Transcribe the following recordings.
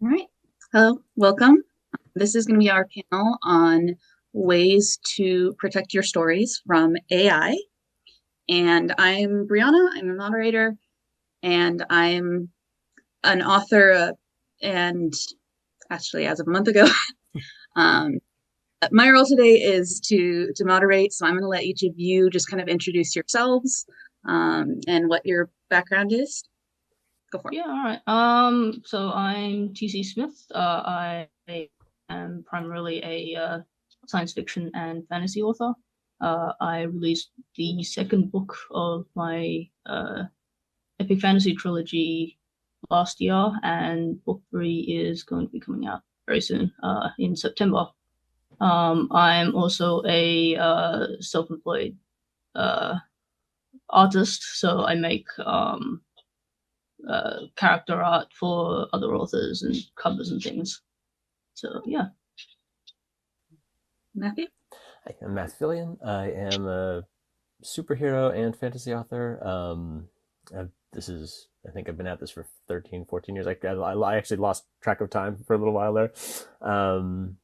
All right. Hello, welcome. This is going to be our panel on ways to protect your stories from AI. And I'm Brianna, I'm a moderator, and I'm an author. And actually, as of a month ago, um, my role today is to moderate. So I'm going to let each of you just kind of introduce yourselves and what your background is. Go for it. Yeah, all right. So I'm TC Smith. I am primarily a science fiction and fantasy author. I released the second book of my epic fantasy trilogy last year, and book 3 is going to be coming out very soon, in September. I'm also a self-employed artist, so I make character art for other authors and covers and things. So yeah. Matthew? Hi, I'm Phillion. I am a superhero and fantasy author. I think I've been at this for 13, 14 years. I actually lost track of time for a little while there. And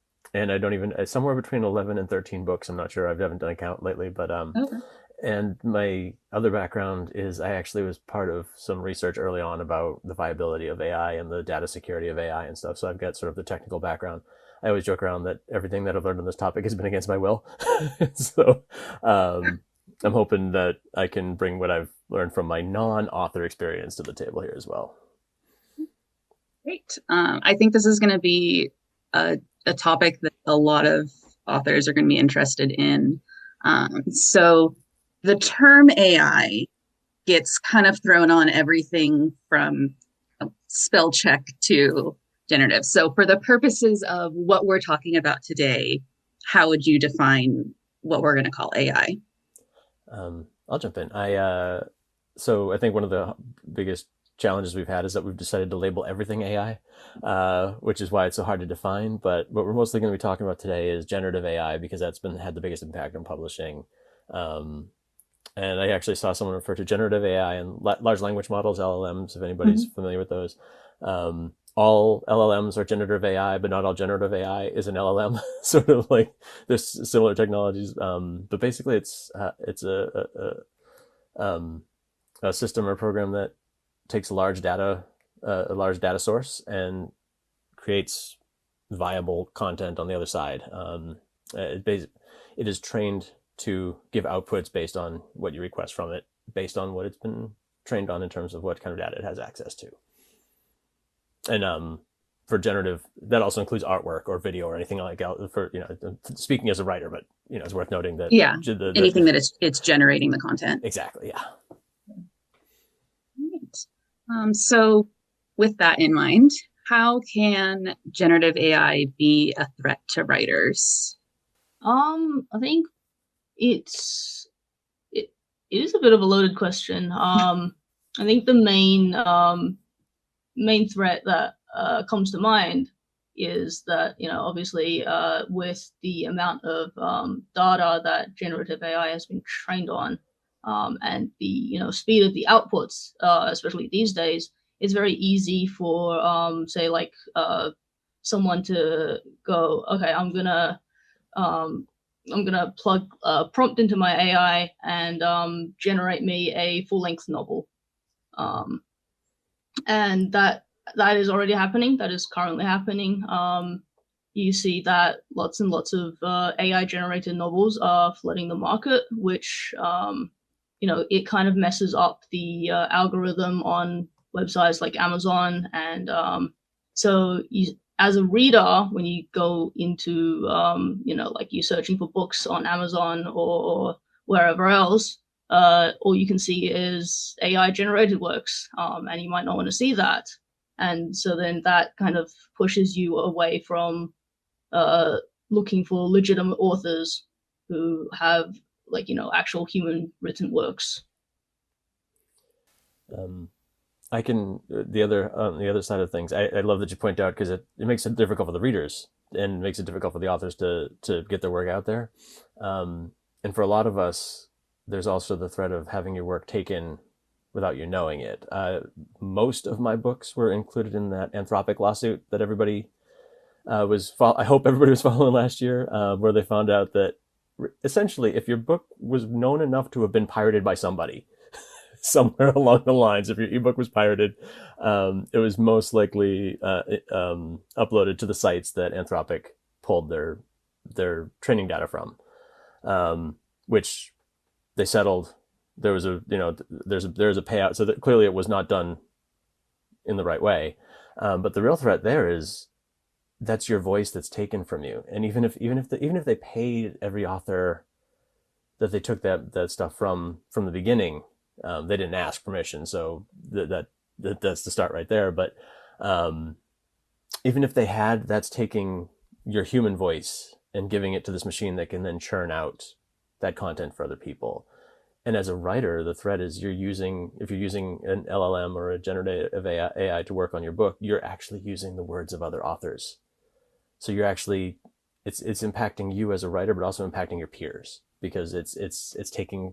I don't even, somewhere between 11 and 13 books. I'm not sure. I haven't done a count lately, but Okay. and my other background is I actually was part of some research early on about the viability of AI and the data security of AI and stuff. So I've got sort of the technical background. I always joke around that everything that I've learned on this topic has been against my will. So I'm hoping that I can bring what I've learned from my non-author experience to the table here as well. Great. I think this is going to be a topic that a lot of authors are going to be interested in. So the term AI gets kind of thrown on everything from spell check to generative. So for the purposes of what we're talking about today, how would you define what we're going to call AI? I'll jump in. So I think one of the biggest challenges we've had is that we've decided to label everything AI, which is why it's so hard to define. But what we're mostly going to be talking about today is generative AI because that's had the biggest impact on publishing. And I actually saw someone refer to generative AI and large language models, LLMs, if anybody's familiar with those. All LLMs are generative AI, but not all generative AI is an LLM. Sort of like there's similar technologies, but basically it's a system or program that takes a large data source and creates viable content on the other side. It is trained to give outputs based on what you request from it, based on what it's been trained on in terms of what kind of data it has access to. And for generative, that also includes artwork or video or anything like that. For speaking as a writer, but it's worth noting that anything that it's generating the content. Exactly, yeah. Right. So with that in mind, how can generative AI be a threat to writers? I think it is a bit of a loaded question. I think the main threat that comes to mind is that obviously with the amount of data that generative AI has been trained on, and the speed of the outputs, especially these days, it's very easy for say like someone to go, okay, I'm gonna plug a prompt into my AI and generate me a full-length novel. And that is already happening. That is currently happening. You see that lots and lots of AI-generated novels are flooding the market, which it kind of messes up the algorithm on websites like Amazon. And so as a reader, when you go into like you're searching for books on Amazon or wherever else, all you can see is AI generated works, and you might not want to see that. And so then that kind of pushes you away from looking for legitimate authors who have actual human written works. I can the other side of things. I love that you point out because it makes it difficult for the readers and makes it difficult for the authors to get their work out there. And for a lot of us, there's also the threat of having your work taken without you knowing it. Most of my books were included in that Anthropic lawsuit that everybody I hope everybody was following last year, where they found out that essentially, if your book was known enough to have been pirated by somebody somewhere along the lines, if your ebook was pirated, it was most likely uploaded to the sites that Anthropic pulled their training data from, which they settled. There was there's a payout, so that clearly it was not done in the right way. But the real threat there is that's your voice that's taken from you. And even if they paid every author that they took that stuff from the beginning, they didn't ask permission, so that's the start right there. But even if they had, that's taking your human voice and giving it to this machine that can then churn out that content for other people. And as a writer, the threat is if you're using an LLM or a generative AI to work on your book, you're actually using the words of other authors. So you're actually, it's impacting you as a writer, but also impacting your peers, because it's taking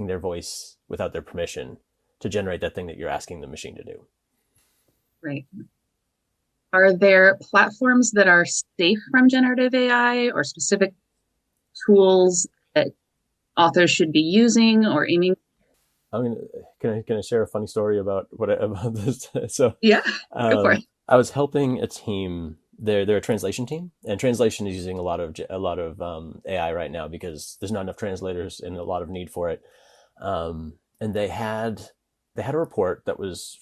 their voice without their permission to generate that thing that you're asking the machine to do. Right. Are there platforms that are safe from generative AI or specific tools that authors should be using or aiming? Can I share a funny story about this? So yeah, go for it. I was helping a team. They're a translation team, and translation is using a lot of AI right now because there's not enough translators and a lot of need for it. And they had a report that was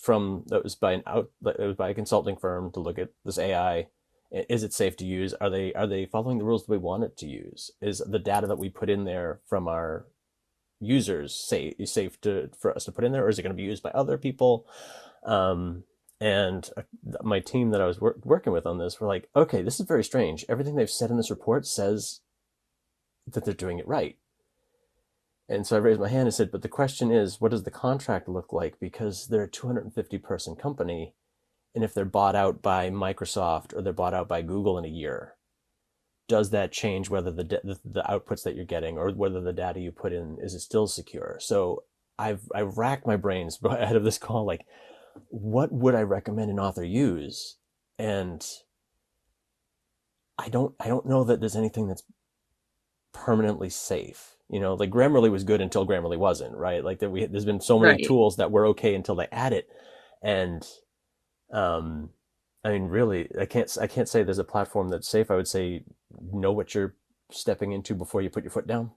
by a consulting firm to look at this AI. Is it safe to use? Are they following the rules that we want it to use? Is the data that we put in there from our users safe for us to put in there, or is it going to be used by other people? And my team that I was working with on this were like, okay, this is very strange. Everything they've said in this report says that they're doing it right. And so I raised my hand and said, but the question is, what does the contract look like? Because they're a 250 person company. And if they're bought out by Microsoft or they're bought out by Google in a year, does that change whether the outputs that you're getting or whether the data you put in is it still secure? So I've racked my brains ahead of this call, like, what would I recommend an author use? And I don't know that there's anything that's permanently safe. Like Grammarly was good until Grammarly wasn't, right? Like there's been so many tools that were okay until they add it. And I mean, really, I can't say there's a platform that's safe. I would say know what you're stepping into before you put your foot down.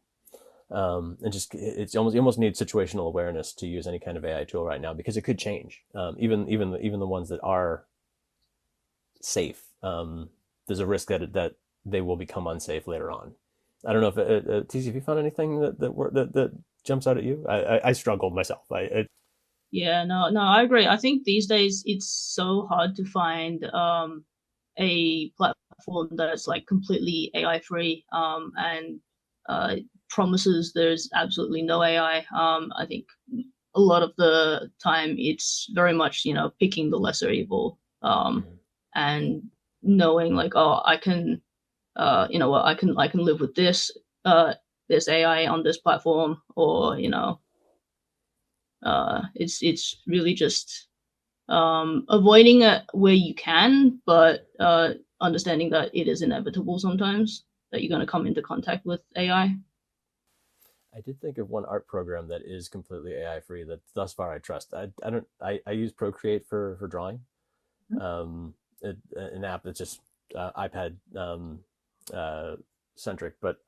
And just you almost need situational awareness to use any kind of AI tool right now, because it could change. Even the ones that are safe, there's a risk that they will become unsafe later on. I don't know if TC, have you found anything that jumps out at you? I struggled myself. Yeah, no, I agree. I think these days it's so hard to find a platform that's like completely AI free and promises there's absolutely no AI. I think a lot of the time it's very much, picking the lesser evil and knowing like, oh, I can, I can live with this AI on this platform, or it's really just avoiding it where you can, but understanding that it is inevitable sometimes that you're going to come into contact with AI. I did think of one art program that is completely AI free that thus far I trust. I use Procreate for drawing, an app that's just iPad centric, but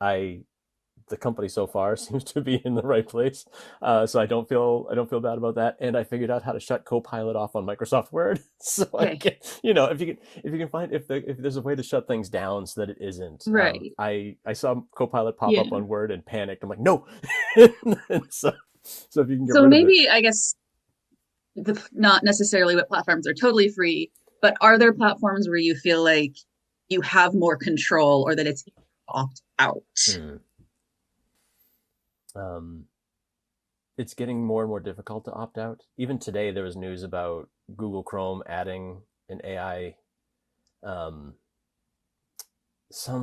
the company so far seems to be in the right place, so I don't feel bad about that. And I figured out how to shut Copilot off on Microsoft Word, so I can, if you can find if there's a way to shut things down so that it isn't right. I saw Copilot pop up on Word and panicked. I'm like, no. so if you can get so rid maybe of it. I guess not necessarily what platforms are totally free, but are there platforms where you feel like you have more control or that it's opt out? It's getting more and more difficult to opt out. Even today, there was news about Google Chrome adding an AI, some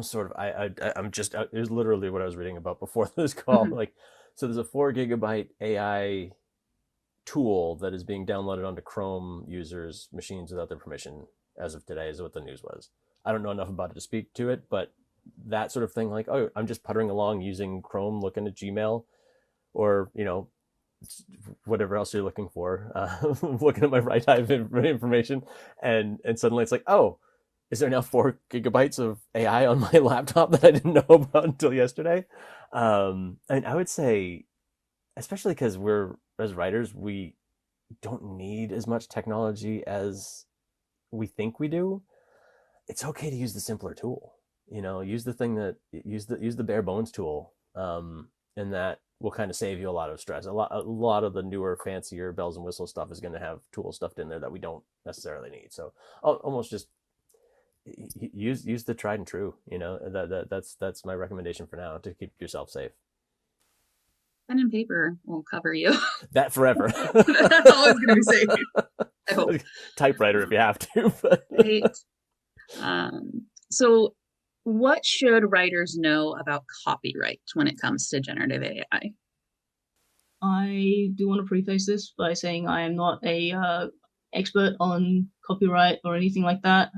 sort of. I'm just. It was literally what I was reading about before this call. Like, so there's a 4 GB AI tool that is being downloaded onto Chrome users' machines without their permission as of today, is what the news was. I don't know enough about it to speak to it, but that sort of thing, like, oh, I'm just puttering along using Chrome, looking at Gmail, or, you know, whatever else you're looking for, looking at my writehive information, and suddenly it's like, oh, is there now 4 gigabytes of AI on my laptop that I didn't know about until yesterday? And I would say, especially because we're, as writers, we don't need as much technology as we think we do. It's okay to use the simpler tool. You know, use the thing that use the bare bones tool, and that will kind of save you a lot of stress. A lot of the newer, fancier bells and whistles stuff is going to have tools stuffed in there that we don't necessarily need. So almost just use the tried and true. You know, that's my recommendation for now, to keep yourself safe. Pen and paper will cover you. That forever. That's all I was going to say. I hope. Typewriter if you have to. But. Right. So what should writers know about copyright when it comes to generative AI? I do want to preface this by saying I am not a expert on copyright or anything like that.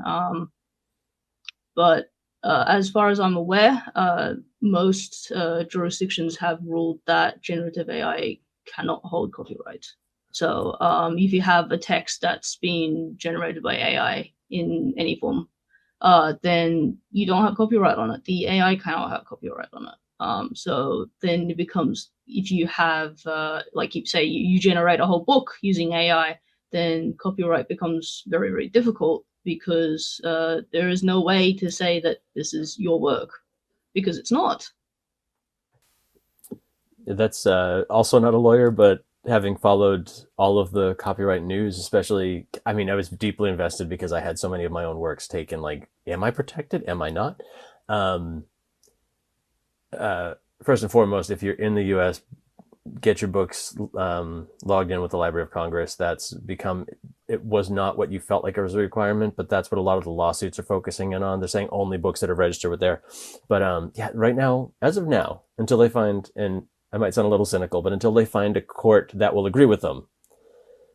But as far as I'm aware, most jurisdictions have ruled that generative AI cannot hold copyright. So if you have a text that's been generated by AI in any form, then you don't have copyright on it. The AI cannot have copyright on it. So then it becomes, if you have, like you say, you generate a whole book using AI, then copyright becomes very, very difficult, because there is no way to say that this is your work, because it's not. That's also not a lawyer, but having followed all of the copyright news, especially, I mean, I was deeply invested because I had so many of my own works taken. Like, am I protected? Am I not? First and foremost, if you're in the U.S., get your books logged in with the Library of Congress. That's become, it was not what you felt like it was a requirement, but that's what a lot of the lawsuits are focusing in on. They're saying only books that are registered with there. But yeah, right now, as of now, until they find, and I might sound a little cynical, but until they find a court that will agree with them,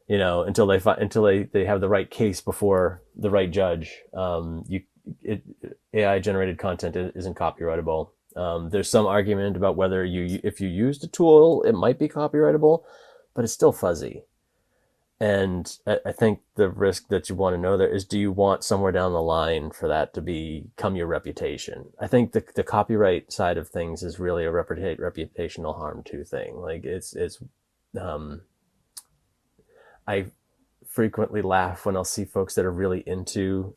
you know, until they have the right case before the right judge, AI generated content isn't copyrightable. There's some argument about whether if you used a tool, it might be copyrightable, but it's still fuzzy. And I think the risk that you want to know there is, do you want somewhere down the line for that to become your reputation? I think the copyright side of things is really a reputational harm to thing. Like I frequently laugh when I'll see folks that are really into,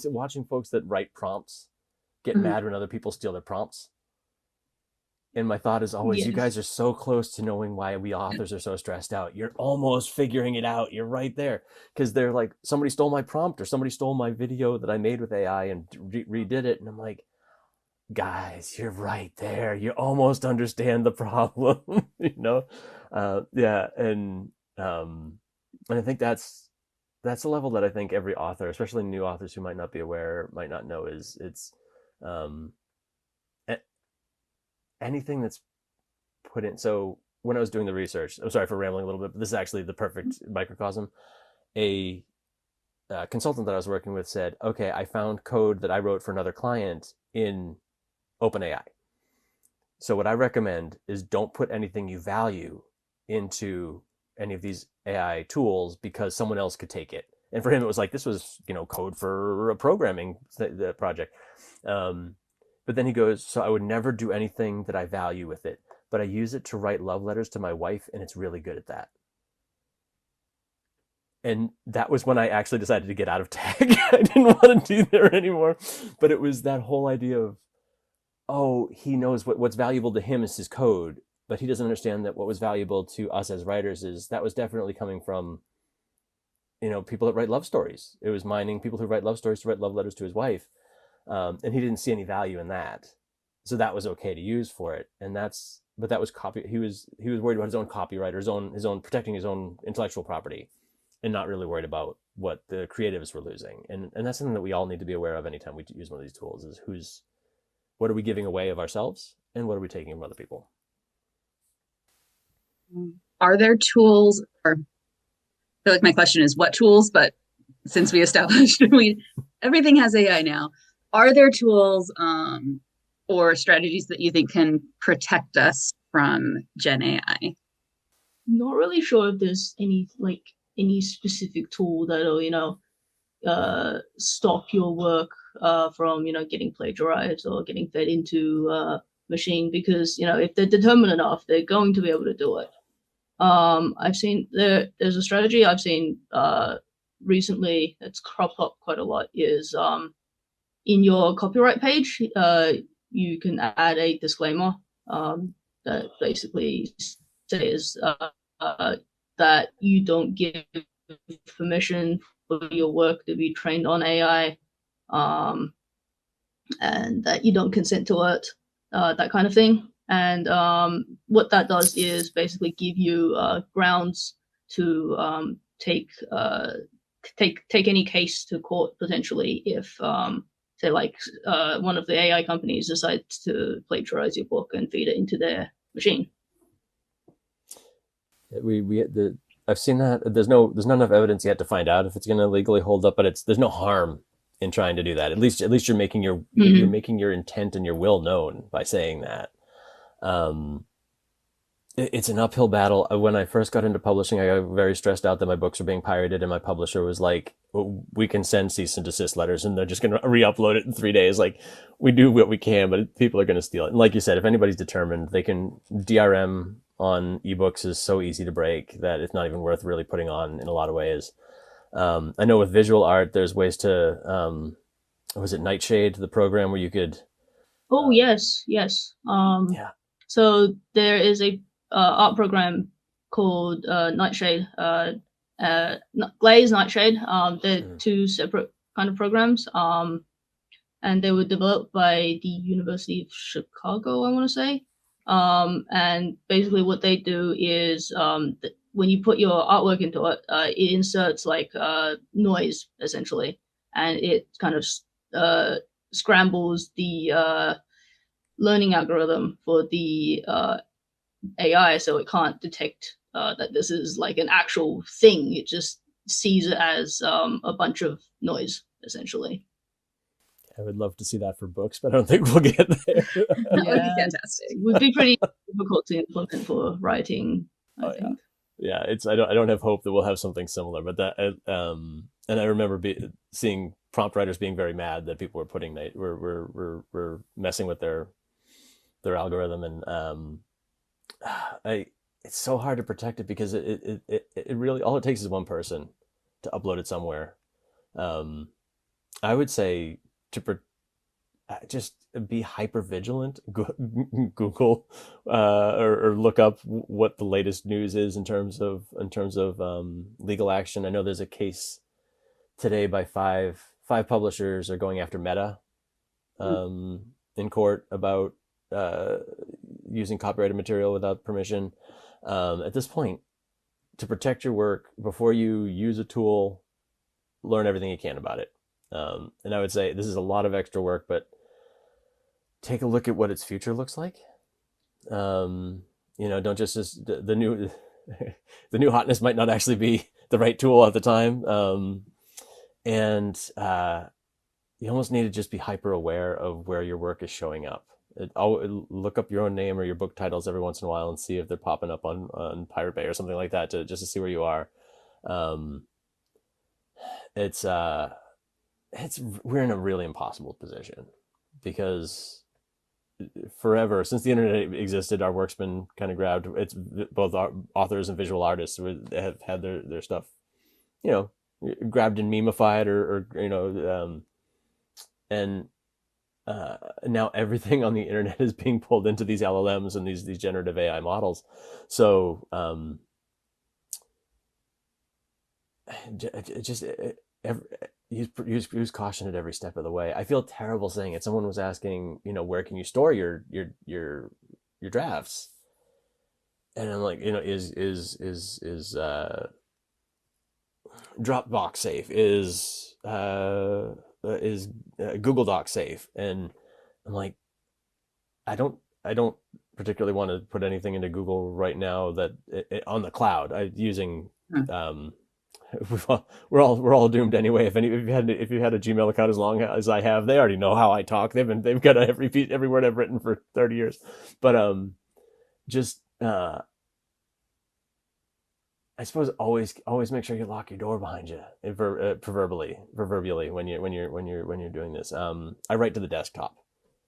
watching folks that write prompts get mad when other people steal their prompts. And my thought is always, Yes. You guys are so close to knowing why we authors are so stressed out. You're almost figuring it out. You're right there. Because they're like, somebody stole my prompt, or somebody stole my video that I made with AI and redid it. And I'm like, guys, you're right there. You almost understand the problem, you know? Yeah. And I think that's a level that I think every author, especially new authors who might not be aware, might not know, is anything that's put in. So when I was doing the research, I'm sorry for rambling a little bit, but this is actually the perfect microcosm. A consultant that I was working with said, okay, I found code that I wrote for another client in OpenAI. So what I recommend is don't put anything you value into any of these AI tools, because someone else could take it. And for him, it was like, this was, code for a programming the project. But then he goes, so I would never do anything that I value with it, but I use it to write love letters to my wife, and it's really good at that. And that was when I actually decided to get out of tech. I didn't want to do there anymore. But it was that whole idea of, he knows what's valuable to him is his code, but he doesn't understand that what was valuable to us as writers is that was definitely coming from, people that write love stories. It was mining people who write love stories to write love letters to his wife. And he didn't see any value in that. So that was okay to use for it. But that was copy. He was worried about his own copyright, or his own protecting his own intellectual property, and not really worried about what the creatives were losing. And that's something that we all need to be aware of anytime we use one of these tools, is what are we giving away of ourselves, and what are we taking from other people? are there tools, or I feel like my question is what tools, but since we established everything has AI now, are there tools or strategies that you think can protect us from Gen AI? Not really sure if there's any specific tool that'll stop your work from getting plagiarized or getting fed into machine, because if they're determined enough, they're going to be able to do it. I've seen there's a strategy I've seen recently that's cropped up quite a lot is in your copyright page, you can add a disclaimer that basically says that you don't give permission for your work to be trained on AI, and that you don't consent to it, that kind of thing. And what that does is basically give you grounds to take any case to court potentially if say like one of the AI companies decides to plagiarize your book and feed it into their machine. I've seen that. There's not enough evidence yet to find out if it's going to legally hold up, but there's no harm in trying to do that. At least you're making you're making your intent and your will known by saying that. It's an uphill battle. When I first got into publishing, I got very stressed out that my books were being pirated, and my publisher was like, well, "We can send cease and desist letters, and they're just going to re-upload it in 3 days. Like, we do what we can, but people are going to steal it." And like you said, if anybody's determined, they can. DRM on ebooks is so easy to break that it's not even worth really putting on in a lot of ways. I know with visual art, there's ways to. Was it Nightshade, the program where you could? Oh yes. Yeah. So there is a art program called Nightshade, Glaze, Nightshade. They're two separate kind of programs, and they were developed by the University of Chicago, I want to say. And basically, what they do is when you put your artwork into it, it inserts like noise essentially, and it kind of scrambles the learning algorithm for the AI, so it can't detect that this is like an actual thing. It just sees it as a bunch of noise, essentially. I would love to see that for books, but I don't think we'll get there. That would be fantastic. It would be pretty difficult to implement for writing, I think. Yeah, I don't have hope that we'll have something similar, but that and I remember seeing prompt writers being very mad that people were putting were messing with their algorithm, and it's so hard to protect it because it really, all it takes is one person to upload it somewhere. I would say just be hyper vigilant. Google or look up what the latest news is in terms of legal action. I know there's a case today by five publishers are going after Meta in court about using copyrighted material without permission. At this point, to protect your work, before you use a tool, learn everything you can about it. And I would say this is a lot of extra work, but take a look at what its future looks like. Don't just the new the new hotness might not actually be the right tool at the time. And you almost need to just be hyper aware of where your work is showing up. Look up your own name or your book titles every once in a while and see if they're popping up on Pirate Bay or something like that just to see where you are. We're in a really impossible position because forever since the internet existed, our work's been kind of grabbed. It's both authors and visual artists have had their stuff, grabbed and memeified and now everything on the internet is being pulled into these LLMs and these generative AI models. So use caution at every step of the way. I feel terrible saying it. Someone was asking, where can you store your drafts? And I'm like, is Dropbox safe? Is Google Docs safe? And I'm like, I don't particularly want to put anything into Google right now that on the cloud. Using Hmm. we're all doomed anyway. If you had a Gmail account as long as I have, they already know how I talk. They've got every word I've written for 30 years. But just I suppose always make sure you lock your door behind you, proverbially when you're doing this. I write to the desktop.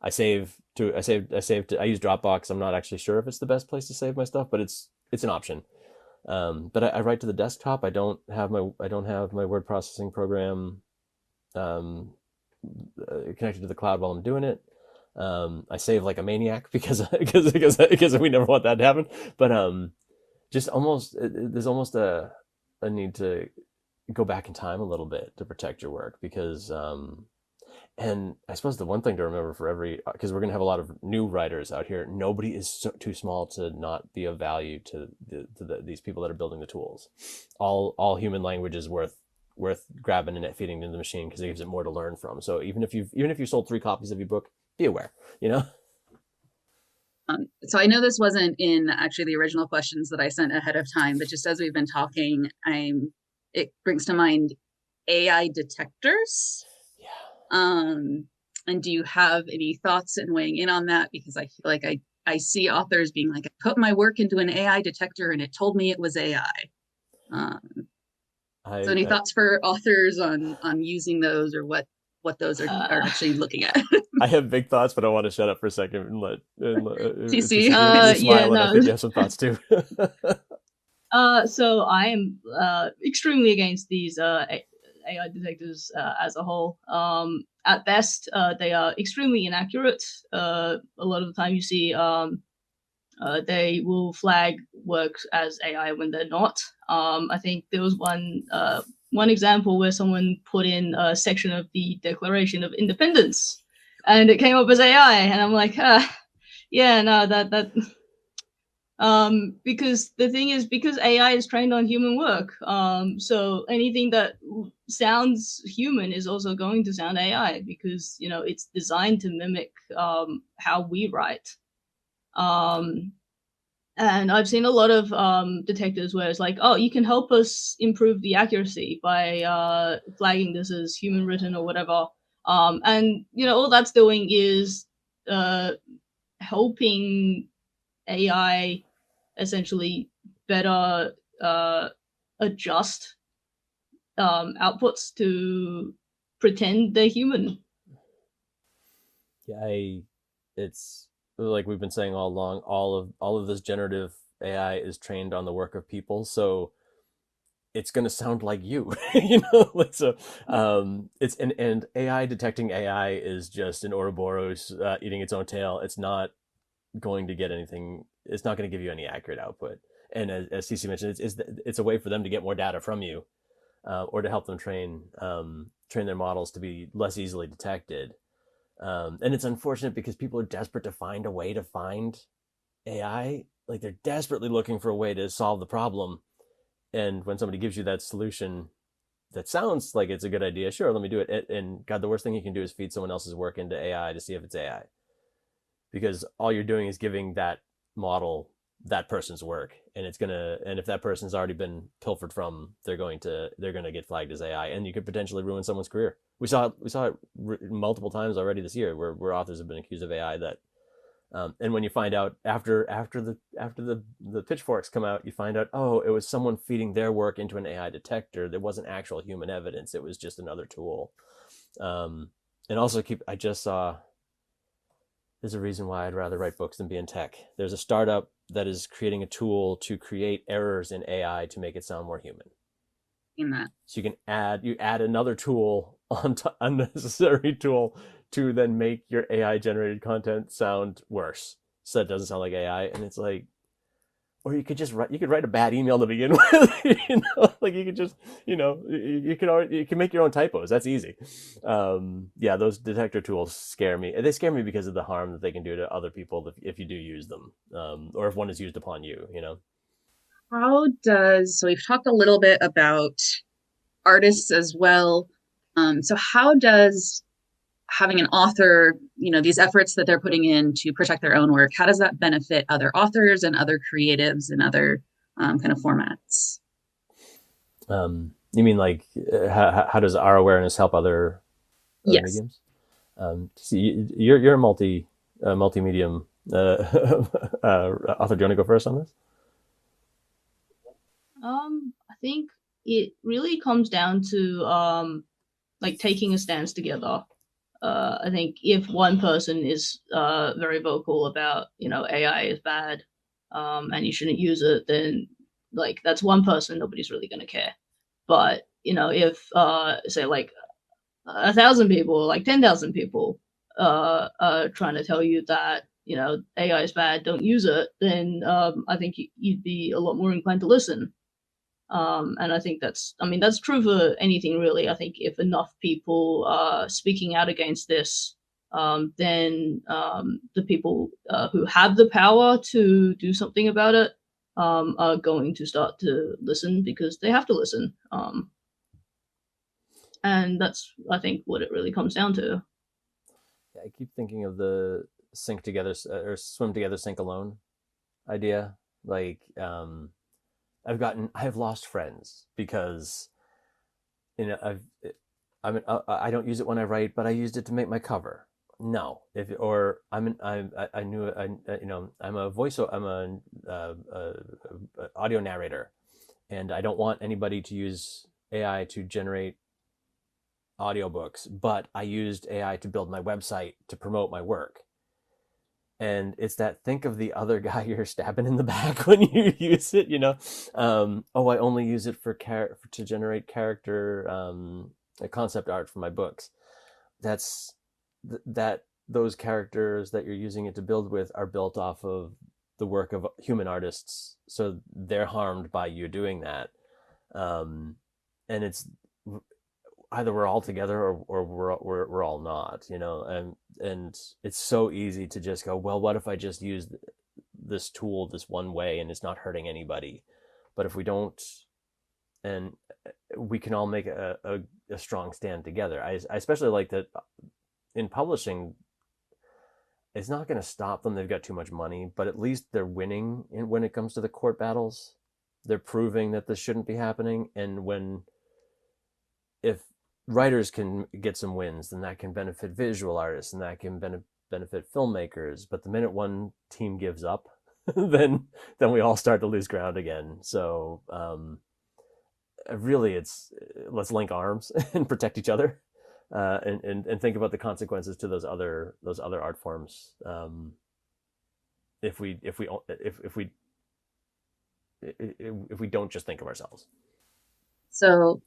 I use Dropbox. I'm not actually sure if it's the best place to save my stuff, but it's an option. But I write to the desktop. I don't have my word processing program connected to the cloud while I'm doing it. I save like a maniac because we never want that to happen. But just there's almost a need to go back in time a little bit to protect your work because and I suppose the one thing to remember for because we're going to have a lot of new writers out here, nobody is too small to not be of value to these people that are building the tools. All human language is worth grabbing and feeding into the machine because it gives it more to learn from. So even if you sold 3 copies of your book, be aware, So I know this wasn't in actually the original questions that I sent ahead of time, but just as we've been talking, it brings to mind AI detectors. Yeah. And do you have any thoughts in weighing in on that? Because I feel like I see authors being like, I put my work into an AI detector and it told me it was AI. So any thoughts for authors on using those or what those are actually looking at? I have big thoughts, but I want to shut up for a second and let TC. Yeah, and I no. think you have some thoughts too. So I am extremely against these AI detectors as a whole. At best, they are extremely inaccurate. A lot of the time you see they will flag works as AI when they're not. I think there was one example where someone put in a section of the Declaration of Independence and it came up as AI, and I'm like, yeah, no, that because the thing is, because AI is trained on human work, so anything that sounds human is also going to sound AI because it's designed to mimic how we write. And I've seen a lot of detectors where it's like, oh, you can help us improve the accuracy by flagging this as human written or whatever. And all that's doing is helping AI essentially better adjust outputs to pretend they're human. Yeah, it's like we've been saying all along. All of this generative AI is trained on the work of people, so it's going to sound like you, Like, so, it's and AI detecting AI is just an Ouroboros eating its own tail. It's not going to get anything. It's not going to give you any accurate output. And as CC mentioned, it's a way for them to get more data from you, or to help them train their models to be less easily detected. And it's unfortunate because people are desperate to find a way to find AI. Like they're desperately looking for a way to solve the problem. And when somebody gives you that solution that sounds like it's a good idea, sure, let me do it. And God, the worst thing you can do is feed someone else's work into AI to see if it's AI. Because all you're doing is giving that model that person's work, and if that person's already been pilfered from, they're going to get flagged as AI, and you could potentially ruin someone's career. We saw it multiple times already this year where authors have been accused of AI that and when you find out after the pitchforks come out, you find out, oh, it was someone feeding their work into an AI detector. There wasn't actual human evidence. It was just another tool. And also I just saw, there's a reason why I'd rather write books than be in tech. There's a startup that is creating a tool to create errors in AI to make it sound more human. In that. So you add another tool onto unnecessary tool to then make your AI generated content sound worse, so it doesn't sound like AI. And it's like, or you could write a bad email to begin with, like you could just, you can make your own typos. That's easy. Yeah, those detector tools scare me. They scare me because of the harm that they can do to other people if you do use them, or if one is used upon you. So we've talked a little bit about artists as well. So how does having an author, these efforts that they're putting in to protect their own work, how does that benefit other authors and other creatives and other kind of formats? You mean like how does our awareness help other Yes. mediums? See, you're a multi-medium author. Do you want to go first on this? I think it really comes down to like taking a stance together. I think if one person is very vocal about AI is bad and you shouldn't use it, then like that's one person, nobody's really gonna care. But if say like 1,000 people, like 10,000 people, are trying to tell you that AI is bad, don't use it, then I think you'd be a lot more inclined to listen. And I think that's true for anything really. I think if enough people are speaking out against this, then the people who have the power to do something about it are going to start to listen because they have to listen. And that's, I think, what it really comes down to. Yeah, I keep thinking of the sink together or swim together, sink alone idea. Like, I've lost friends because I've I mean I don't use it when I write, but I used it to make my cover. No, if or I'm an, I knew I I'm a voice I'm a audio narrator, and I don't want anybody to use AI to generate audiobooks, but I used AI to build my website to promote my work. And it's that think of the other guy you're stabbing in the back when you use it, oh, I only use it to generate character concept art for my books. That's that those characters that you're using it to build with are built off of the work of human artists, so they're harmed by you doing that. And it's either we're all together or we're all not, and it's so easy to just go, well, what if I just use this tool this one way and it's not hurting anybody? But if we don't, and we can all make a strong stand together. I especially like that in publishing, it's not going to stop them. They've got too much money, but at least they're winning when it comes to the court battles. They're proving that this shouldn't be happening. And if writers can get some wins, then that can benefit visual artists and that can benefit filmmakers. But the minute one team gives up, then we all start to lose ground again. So really, it's let's link arms and protect each other, and think about the consequences to those other art forms. If we don't just think of ourselves. So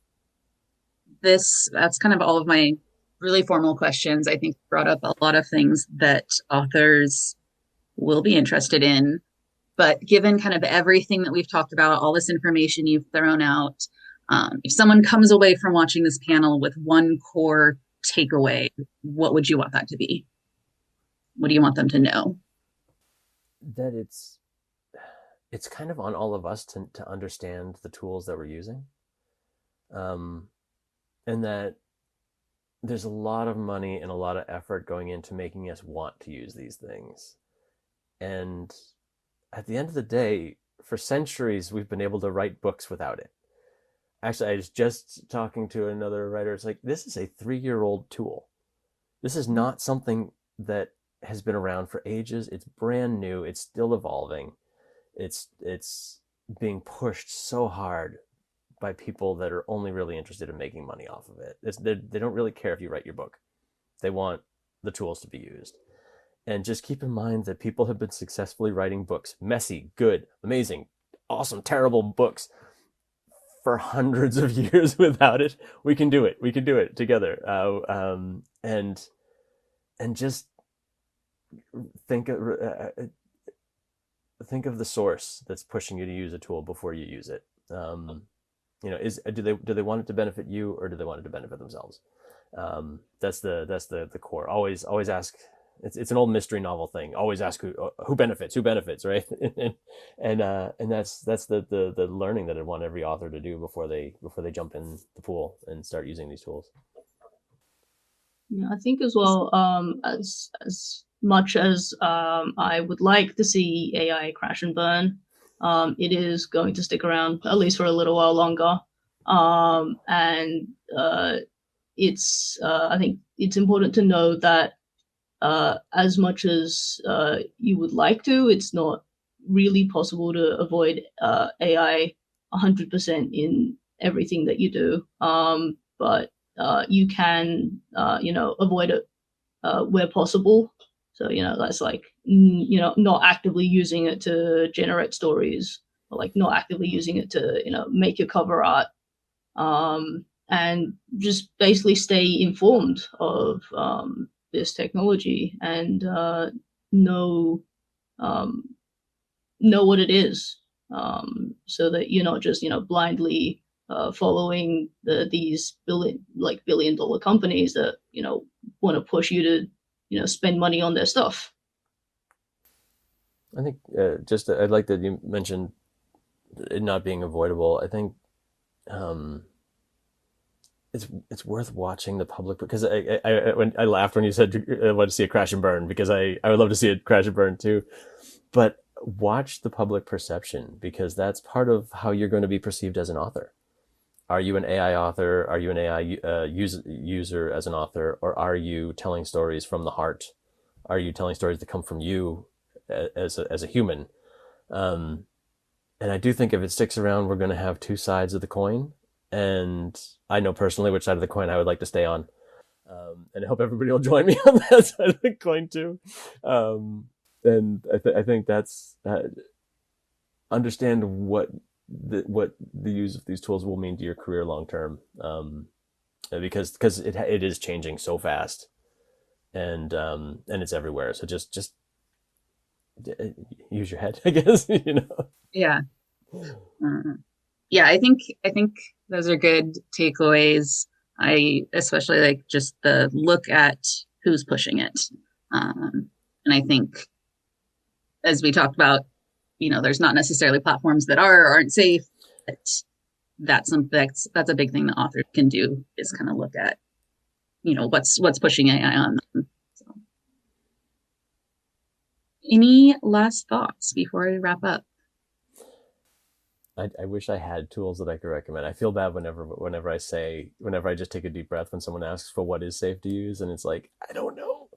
that's kind of all of my really formal questions. I think brought up a lot of things that authors will be interested in. But given kind of everything that we've talked about, all this information you've thrown out, if someone comes away from watching this panel with one core takeaway, what would you want that to be? What do you want them to know? That it's kind of on all of us to understand the tools that we're using. And that there's a lot of money and a lot of effort going into making us want to use these things. And at the end of the day, for centuries, we've been able to write books without it. Actually, I was just talking to another writer. It's like, this is a 3-year-old tool. This is not something that has been around for ages. It's brand new. It's still evolving. It's being pushed so hard by people that are only really interested in making money off of it. They don't really care if you write your book. They want the tools to be used. And just keep in mind that people have been successfully writing books, messy, good, amazing, awesome, terrible books for hundreds of years without it. We can do it. We can do it together. And just think of the source that's pushing you to use a tool before you use it. Do they want it to benefit you, or do they want it to benefit themselves? That's the core. Always ask. It's an old mystery novel thing. Always ask who benefits, right? and that's the learning that I want every author to do before they jump in the pool and start using these tools. Yeah, I think as well, as much as I would like to see AI crash and burn, it is going to stick around at least for a little while longer. And it's I think it's important to know that as much as you would like to, it's not really possible to avoid AI 100% in everything that you do. But you can, avoid it where possible. So, that's like, not actively using it to generate stories, or like not actively using it to, make your cover art. And just basically stay informed of this technology and know um, know what it is, so that you're not just blindly following these billion-dollar companies that want to push you to spend money on their stuff. I think I'd like that you mentioned it not being avoidable. I think it's worth watching the public, because I laughed when you said I want to see a crash and burn, because I would love to see it crash and burn too. But watch the public perception, because that's part of how you're going to be perceived as an author. Are you an AI author? Are you an AI user as an author? Or are you telling stories from the heart? Are you telling stories that come from you as a human? And I do think if it sticks around, we're going to have two sides of the coin. And I know personally which side of the coin I would like to stay on. And I hope everybody will join me on that side of the coin too. And I think that's understand what the use of these tools will mean to your career long term, because it is changing so fast, and it's everywhere. So just use your head, I guess. Yeah. Yeah, I think those are good takeaways. I especially like just the look at who's pushing it. And I think, as we talked about, there's not necessarily platforms that are or aren't safe, but that's a big thing that authors can do, is kind of look at, what's pushing AI on them. So, any last thoughts before we wrap up? I wish I had tools that I could recommend. I feel bad whenever I just take a deep breath when someone asks for what is safe to use, and it's like, I don't know.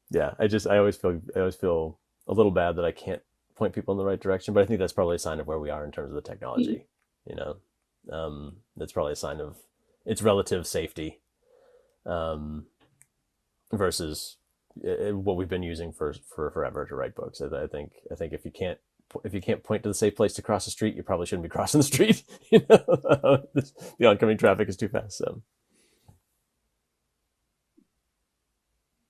Yeah, I always feel a little bad that I can't point people in the right direction, but I think that's probably a sign of where we are in terms of the technology. That's probably a sign of its relative safety, versus what we've been using for forever to write books. I think if you can't point to the safe place to cross the street, you probably shouldn't be crossing the street. The oncoming traffic is too fast. So.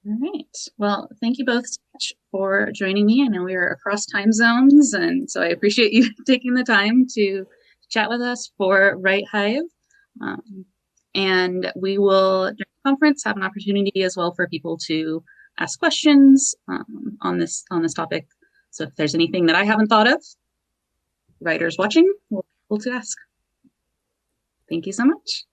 All right. Well, thank you both so much for joining me. I know we are across time zones, and so I appreciate you taking the time to chat with us for Write Hive. And we will, during the conference, have an opportunity as well for people to ask questions on this topic. So if there's anything that I haven't thought of, writers watching will be able to ask. Thank you so much.